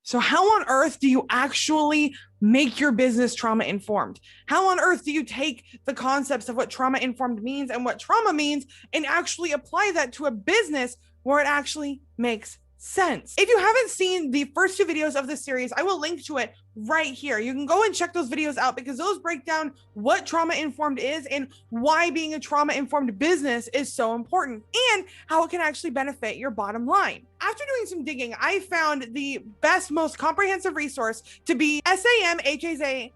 So how on earth do you actually make your business trauma informed? How on earth do you take the concepts of what trauma informed means and what trauma means and actually apply that to a business where it actually makes sense? If you haven't seen the first two videos of this series, I will link to it right here. You can go and check those videos out because those break down what trauma informed is and why being a trauma informed business is so important and how it can actually benefit your bottom line. After doing some digging, I found the best, most comprehensive resource to be SAMHSA.gov.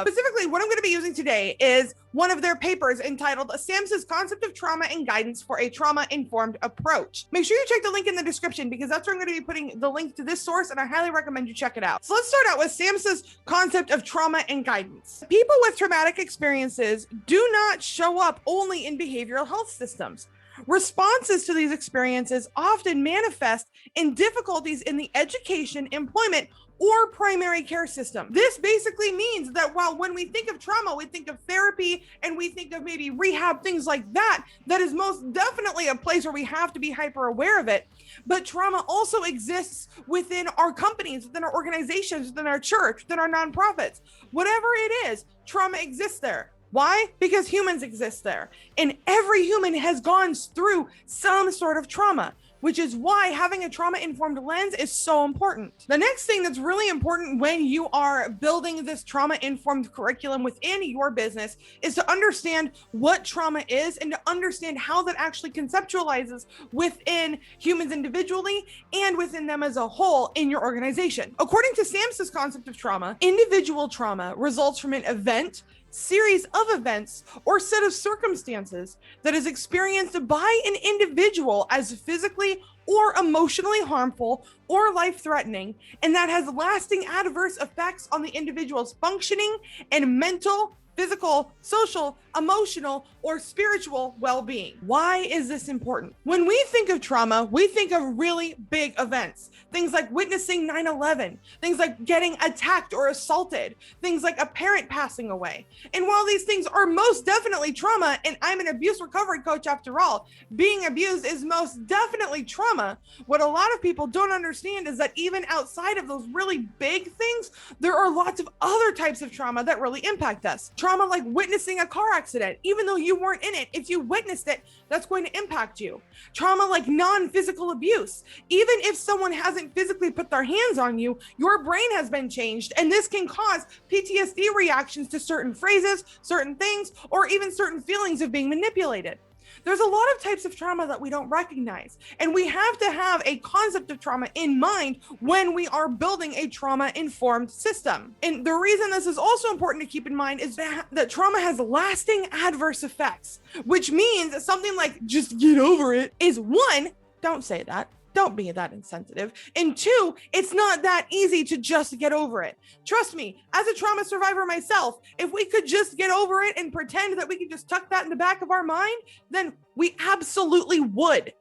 Specifically, what I'm going to be using today is one of their papers entitled SAMHSA's Concept of Trauma and Guidance for a Trauma-Informed Approach. Make sure you check the link in the description because that's where I'm going to be putting the link to this source, and I highly recommend you check it out. So let's start out with SAMHSA's Concept of Trauma and Guidance. People with traumatic experiences do not show up only in behavioral health systems. Responses to these experiences often manifest in difficulties in the education, employment, or primary care system. This basically means that while when we think of trauma, we think of therapy and we think of maybe rehab, things like that, that is most definitely a place where we have to be hyper aware of it. But trauma also exists within our companies, within our organizations, within our church, within our nonprofits. Whatever it is, trauma exists there. Why? Because humans exist there. And every human has gone through some sort of trauma, which is why having a trauma-informed lens is so important. The next thing that's really important when you are building this trauma-informed curriculum within your business is to understand what trauma is and to understand how that actually conceptualizes within humans individually and within them as a whole in your organization. According to SAMHSA's concept of trauma, individual trauma results from an event, series of events, or set of circumstances that is experienced by an individual as physically or emotionally harmful or life-threatening, and that has lasting adverse effects on the individual's functioning and mental, physical, social, emotional, or spiritual well-being. Why is this important? When we think of trauma, we think of really big events. Things like witnessing 9/11, things like getting attacked or assaulted, things like a parent passing away. And while these things are most definitely trauma, and I'm an abuse recovery coach after all, being abused is most definitely trauma, what a lot of people don't understand is that even outside of those really big things, there are lots of other types of trauma that really impact us. Trauma like witnessing a car accident, even though you weren't in it, if you witnessed it, that's going to impact you. Trauma like non-physical abuse, even if someone hasn't physically put their hands on you, your brain has been changed, and this can cause PTSD reactions to certain phrases, certain things, or even certain feelings of being manipulated. There's a lot of types of trauma that we don't recognize, and we have to have a concept of trauma in mind when we are building a trauma-informed system. And the reason this is also important to keep in mind is that trauma has lasting adverse effects, which means something like just get over it is one, don't say that. Don't be that insensitive. And two, it's not that easy to just get over it. Trust me, as a trauma survivor myself, if we could just get over it and pretend that we could just tuck that in the back of our mind, then we absolutely would.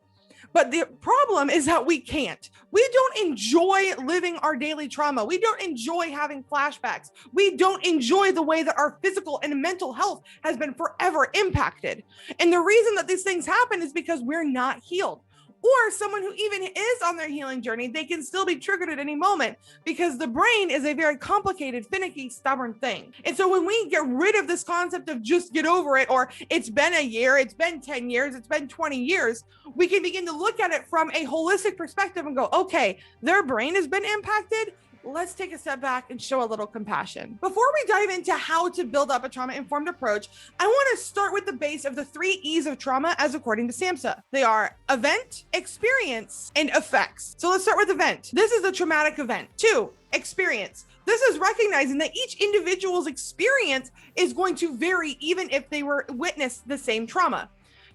But the problem is that we can't. We don't enjoy living our daily trauma. We don't enjoy having flashbacks. We don't enjoy the way that our physical and mental health has been forever impacted. And the reason that these things happen is because we're not healed. Or someone who even is on their healing journey, they can still be triggered at any moment because the brain is a very complicated, finicky, stubborn thing. And so when we get rid of this concept of just get over it, or it's been a year, it's been 10 years, it's been 20 years, we can begin to look at it from a holistic perspective and go, okay, their brain has been impacted. Let's take a step back and show a little compassion. Before we dive into how to build up a trauma-informed approach, I want to start with the base of the 3 E's of trauma as according to SAMHSA. They are event, experience, and effects. So let's start with event. This is a traumatic event. 2, experience. This is recognizing that each individual's experience is going to vary even if they were witnessed the same trauma.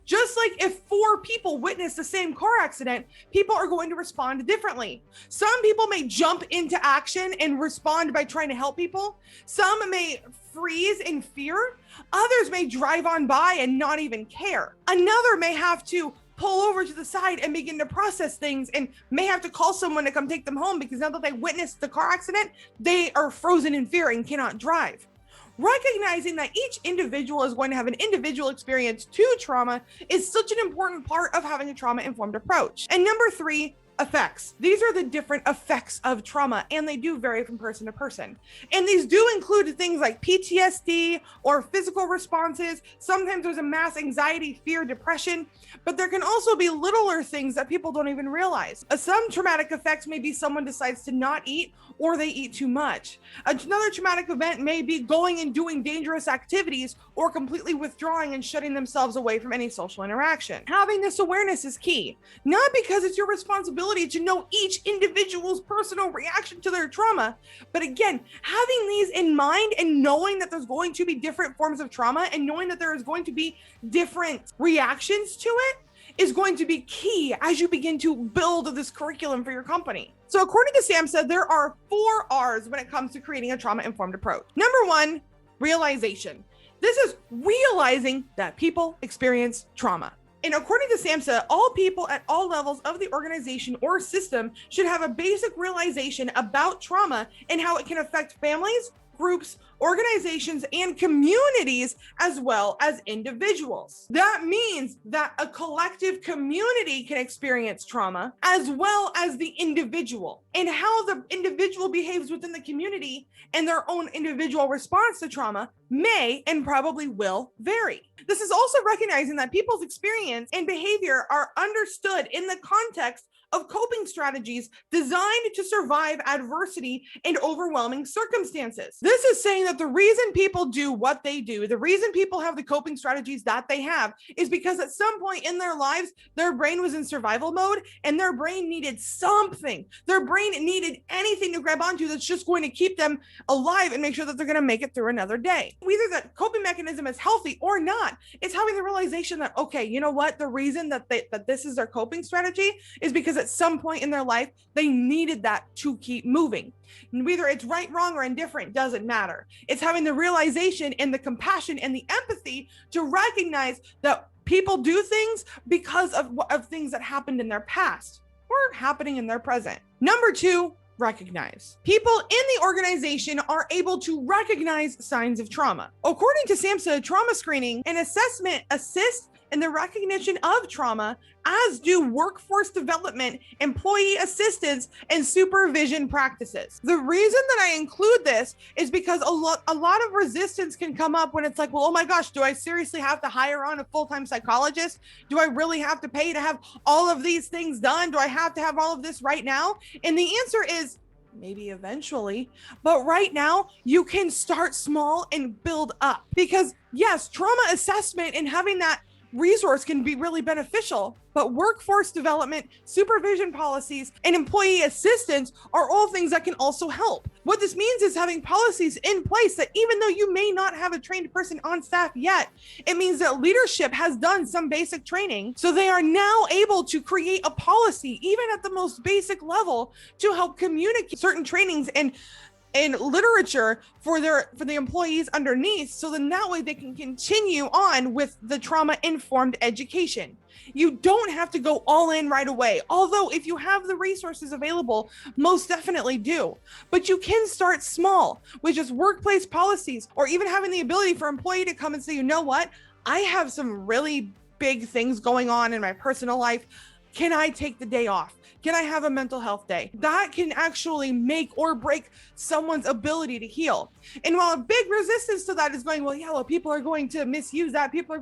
Just like if 4 people witness the same car accident, people are going to respond differently. Some people may jump into action and respond by trying to help people. Some may freeze in fear. Others may drive on by and not even care. Another may have to pull over to the side and begin to process things and may have to call someone to come take them home because now that they witnessed the car accident, they are frozen in fear and cannot drive. Recognizing that each individual is going to have an individual experience to trauma is such an important part of having a trauma-informed approach. And number 3, effects. These are the different effects of trauma, and they do vary from person to person. And these do include things like PTSD or physical responses. Sometimes there's a mass anxiety, fear, depression, but there can also be littler things that people don't even realize. Some traumatic effects may be someone decides to not eat or they eat too much. Another traumatic event may be going and doing dangerous activities or completely withdrawing and shutting themselves away from any social interaction. Having this awareness is key, not because it's your responsibility to know each individual's personal reaction to their trauma, but again, having these in mind and knowing that there's going to be different forms of trauma and knowing that there is going to be different reactions to it is going to be key as you begin to build this curriculum for your company. So according to SAMHSA, there are 4 R's when it comes to creating a trauma-informed approach. Number 1, realization. This is realizing that people experience trauma. And according to SAMHSA, all people at all levels of the organization or system should have a basic realization about trauma and how it can affect families, groups, organizations, and communities, as well as individuals. That means that a collective community can experience trauma as well as the individual, and how the individual behaves within the community and their own individual response to trauma may and probably will vary. This is also recognizing that people's experience and behavior are understood in the context of coping strategies designed to survive adversity and overwhelming circumstances. This is saying that the reason people do what they do, the reason people have the coping strategies that they have, is because at some point in their lives, their brain was in survival mode and their brain needed something. Their brain needed anything to grab onto that's just going to keep them alive and make sure that they're going to make it through another day. Either that coping mechanism is healthy or not. It's having the realization that, okay, you know what? The reason that this is their coping strategy is because at some point in their life, they needed that to keep moving. Whether it's right, wrong, or indifferent, doesn't matter. It's having the realization and the compassion and the empathy to recognize that people do things because of things that happened in their past or happening in their present. Number 2, recognize. People in the organization are able to recognize signs of trauma. According to SAMHSA, trauma screening and assessment assist in the recognition of trauma, as do workforce development, employee assistance, and supervision practices. The reason that I include this is because a lot of resistance can come up when it's like, well, oh my gosh, do I seriously have to hire on a full-time psychologist? Do I really have to pay to have all of these things done? Do I have to have all of this right now? And the answer is maybe eventually, but right now you can start small and build up, because yes, trauma assessment and having that resource can be really beneficial, but workforce development, supervision policies, and employee assistance are all things that can also help. What this means is having policies in place that even though you may not have a trained person on staff yet, it means that leadership has done some basic training, so they are now able to create a policy, even at the most basic level, to help communicate certain trainings and literature for the employees underneath, so then that way they can continue on with the trauma-informed education. You don't have to go all in right away, although if you have the resources available, most definitely do. But you can start small with just workplace policies, or even having the ability for an employee to come and say, you know what, I have some really big things going on in my personal life. Can I take the day off? Can I have a mental health day? That can actually make or break someone's ability to heal. And while a big resistance to that is going, well, yeah, well, people are going to misuse that. People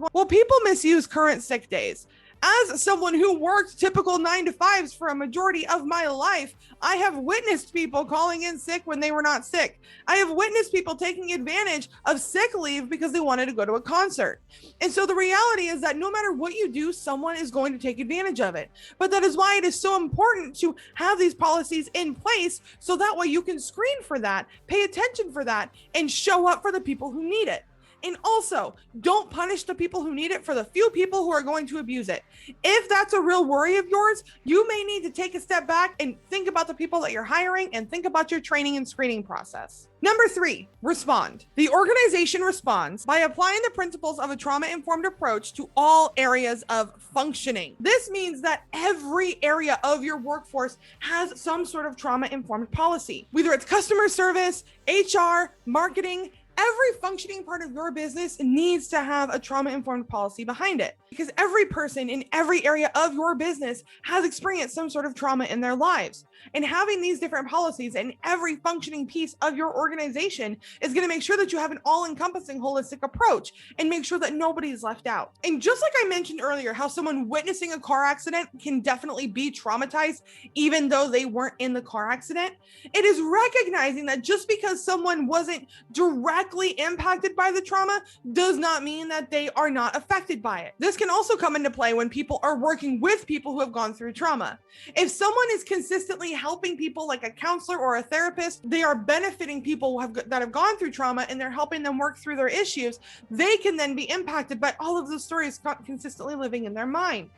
misuse current sick days. As someone who worked typical 9-to-5s for a majority of my life, I have witnessed people calling in sick when they were not sick. I have witnessed people taking advantage of sick leave because they wanted to go to a concert. And so the reality is that no matter what you do, someone is going to take advantage of it. But that is why it is so important to have these policies in place, so that way you can screen for that, pay attention for that, and show up for the people who need it. And also, don't punish the people who need it for the few people who are going to abuse it. If that's a real worry of yours, you may need to take a step back and think about the people that you're hiring and think about your training and screening process. Number 3, respond. The organization responds by applying the principles of a trauma-informed approach to all areas of functioning. This means that every area of your workforce has some sort of trauma-informed policy, whether it's customer service, HR, marketing, Every functioning part of your business needs to have a trauma-informed policy behind it, because every person in every area of your business has experienced some sort of trauma in their lives. And having these different policies in every functioning piece of your organization is going to make sure that you have an all-encompassing holistic approach and make sure that nobody is left out. And just like I mentioned earlier, how someone witnessing a car accident can definitely be traumatized, even though they weren't in the car accident, it is recognizing that just because someone wasn't directly impacted by the trauma does not mean that they are not affected by it. This can also come into play when people are working with people who have gone through trauma. If someone is consistently helping people like a counselor or a therapist, they are benefiting people that have gone through trauma and they're helping them work through their issues. They can then be impacted by all of the stories consistently living in their mind.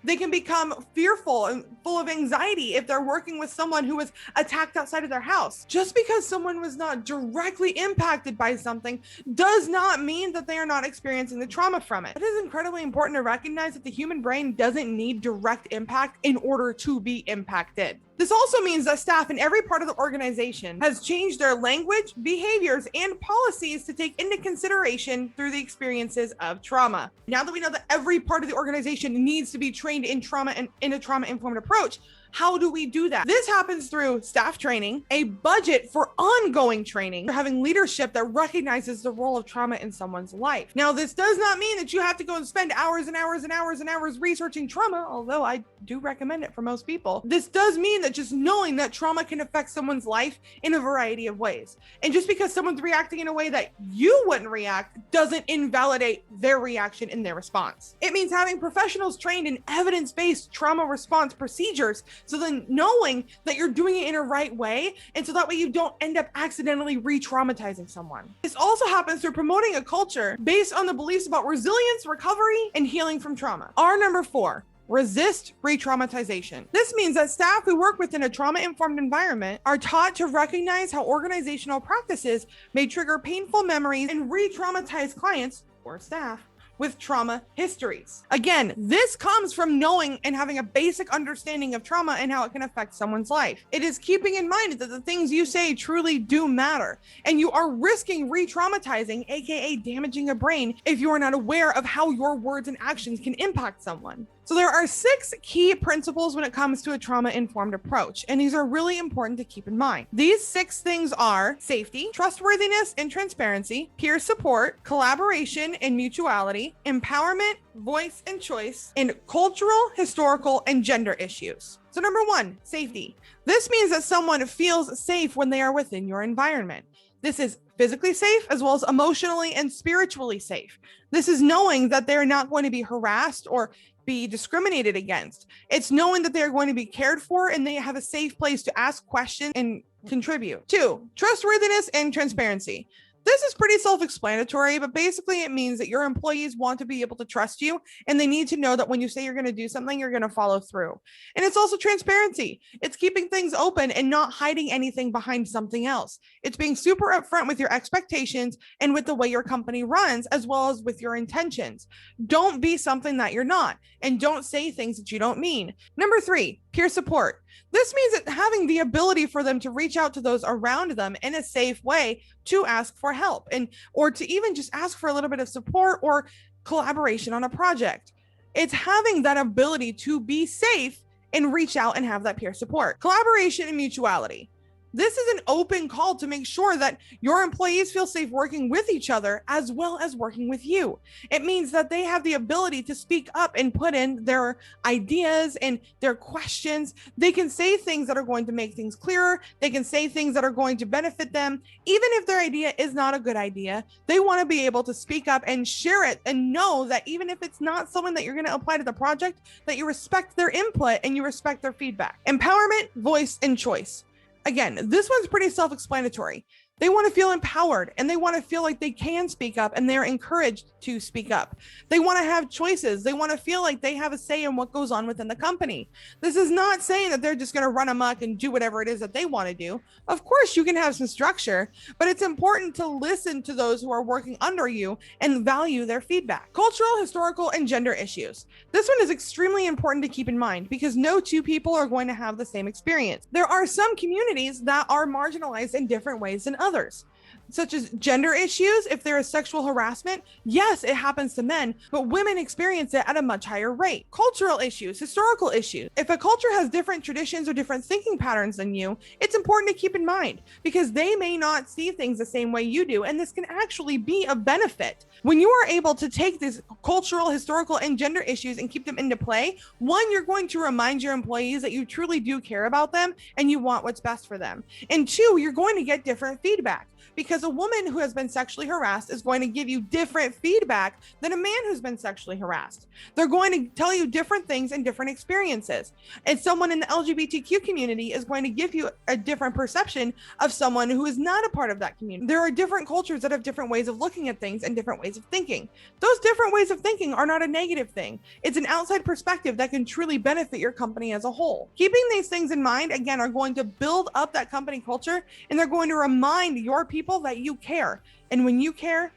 They can become fearful and full of anxiety if they're working with someone who was attacked outside of their house. Just because someone was not directly impacted by something does not mean that they are not experiencing the trauma from it. It is incredibly important to recognize that the human brain doesn't need direct impact in order to be impacted. This also means that staff in every part of the organization has changed their language, behaviors, and policies to take into consideration through the experiences of trauma. Now that we know that every part of the organization needs to be trained in trauma and in a trauma-informed approach, how do we do that? This happens through staff training, a budget for ongoing training, having leadership that recognizes the role of trauma in someone's life. Now, this does not mean that you have to go and spend hours and hours and hours and hours researching trauma, although I do recommend it for most people. This does mean that just knowing that trauma can affect someone's life in a variety of ways. And just because someone's reacting in a way that you wouldn't react doesn't invalidate their reaction in their response. It means having professionals trained in evidence-based trauma response procedures, so then knowing that you're doing it in a right way, and so that way you don't end up accidentally re-traumatizing someone. This also happens through promoting a culture based on the beliefs about resilience, recovery, and healing from trauma. Our number 4, resist re-traumatization. This means that staff who work within a trauma-informed environment are taught to recognize how organizational practices may trigger painful memories and re-traumatize clients or staff with trauma histories. Again, this comes from knowing and having a basic understanding of trauma and how it can affect someone's life. It is keeping in mind that the things you say truly do matter, and you are risking re-traumatizing, aka damaging a brain, if you are not aware of how your words and actions can impact someone. So there are 6 key principles when it comes to a trauma-informed approach, and these are really important to keep in mind. These 6 things are safety, trustworthiness and transparency, peer support, collaboration and mutuality, empowerment, voice and choice, and cultural, historical, and gender issues. So number 1, safety. This means that someone feels safe when they are within your environment. This is physically safe as well as emotionally and spiritually safe. This is knowing that they're not going to be harassed or be discriminated against. It's knowing that they're going to be cared for and they have a safe place to ask questions and contribute. 2, trustworthiness and transparency. This is pretty self-explanatory, but basically it means that your employees want to be able to trust you, and they need to know that when you say you're going to do something, you're going to follow through. And it's also transparency. It's keeping things open and not hiding anything behind something else. It's being super upfront with your expectations and with the way your company runs, as well as with your intentions. Don't be something that you're not, and don't say things that you don't mean. Number 3, peer support. This means that having the ability for them to reach out to those around them in a safe way to ask for help or to even just ask for a little bit of support or collaboration on a project. It's having that ability to be safe and reach out and have that peer support. Collaboration and mutuality. This is an open call to make sure that your employees feel safe working with each other as well as working with you. It means that they have the ability to speak up and put in their ideas and their questions. They can say things that are going to make things clearer. They can say things that are going to benefit them. Even if their idea is not a good idea, they want to be able to speak up and share it and know that even if it's not someone that you're going to apply to the project, that you respect their input and you respect their feedback. Empowerment, voice, and choice. Again, this one's pretty self-explanatory. They want to feel empowered and they want to feel like they can speak up and they're encouraged to speak up. They want to have choices. They want to feel like they have a say in what goes on within the company. This is not saying that they're just going to run amok and do whatever it is that they want to do. Of course, you can have some structure, but it's important to listen to those who are working under you and value their feedback. Cultural, historical, and gender issues. This one is extremely important to keep in mind because no 2 people are going to have the same experience. There are some communities that are marginalized in different ways than others. others, such as gender issues. If there is sexual harassment, yes, it happens to men, but women experience it at a much higher rate. Cultural issues, historical issues. If a culture has different traditions or different thinking patterns than you, it's important to keep in mind because they may not see things the same way you do, and this can actually be a benefit. When you are able to take these cultural, historical, and gender issues and keep them into play, one, you're going to remind your employees that you truly do care about them and you want what's best for them. And two, you're going to get different feedback, because a woman who has been sexually harassed is going to give you different feedback than a man who's been sexually harassed. They're going to tell you different things and different experiences. And someone in the LGBTQ community is going to give you a different perception of someone who is not a part of that community. There are different cultures that have different ways of looking at things and different ways of thinking. Those different ways of thinking are not a negative thing. It's an outside perspective that can truly benefit your company as a whole. Keeping these things in mind, again, are going to build up that company culture, and they're going to remind your people that you care. And when you care,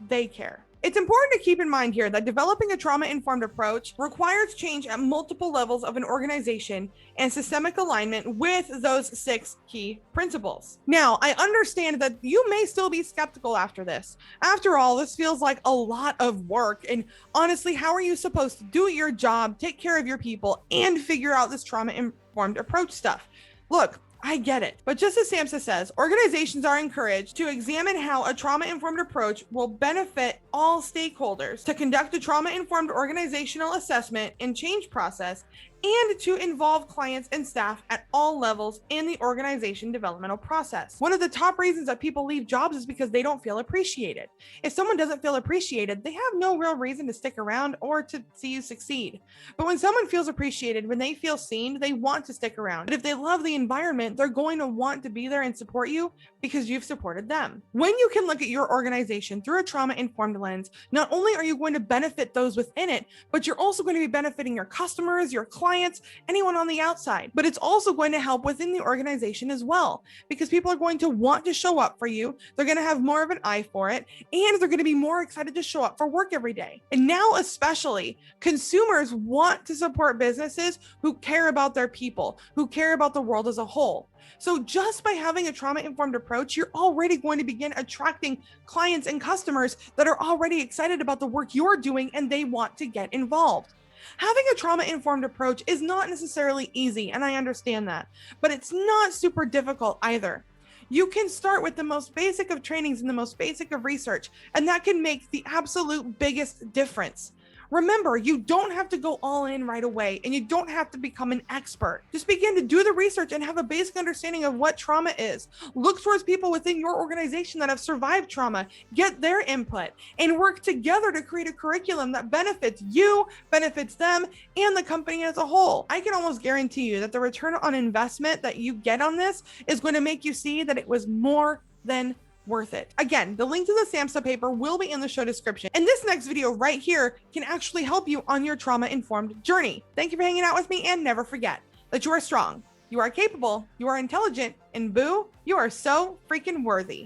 they care. It's important to keep in mind here that developing a trauma-informed approach requires change at multiple levels of an organization and systemic alignment with those 6 key principles. Now, I understand that you may still be skeptical after this. After all, this feels like a lot of work. And honestly, how are you supposed to do your job, take care of your people, and figure out this trauma-informed approach stuff? Look, I get it. But just as SAMHSA says, organizations are encouraged to examine how a trauma-informed approach will benefit all stakeholders, to conduct a trauma-informed organizational assessment and change process, and to involve clients and staff at all levels in the organization developmental process. One of the top reasons that people leave jobs is because they don't feel appreciated. If someone doesn't feel appreciated, they have no real reason to stick around or to see you succeed. But when someone feels appreciated, when they feel seen, they want to stick around. But if they love the environment, they're going to want to be there and support you because you've supported them. When you can look at your organization through a trauma-informed lens, not only are you going to benefit those within it, but you're also going to be benefiting your customers, your clients, anyone on the outside. But it's also going to help within the organization as well, because people are going to want to show up for you. They're going to have more of an eye for it, and they're going to be more excited to show up for work every day. And now, especially, consumers want to support businesses who care about their people, who care about the world as a whole. So just by having a trauma-informed approach, you're already going to begin attracting clients and customers that are already excited about the work you're doing and they want to get involved. Having a trauma-informed approach is not necessarily easy, and I understand that, but it's not super difficult either. You can start with the most basic of trainings and the most basic of research, and that can make the absolute biggest difference. Remember, you don't have to go all in right away, and you don't have to become an expert. Just begin to do the research and have a basic understanding of what trauma is. Look towards people within your organization that have survived trauma, get their input, and work together to create a curriculum that benefits you, benefits them, and the company as a whole. I can almost guarantee you that the return on investment that you get on this is going to make you see that it was more than worth it. Again, the link to the SAMHSA paper will be in the show description. And this next video right here can actually help you on your trauma-informed journey. Thank you for hanging out with me, and never forget that you are strong, you are capable, you are intelligent, and boo, you are so freaking worthy.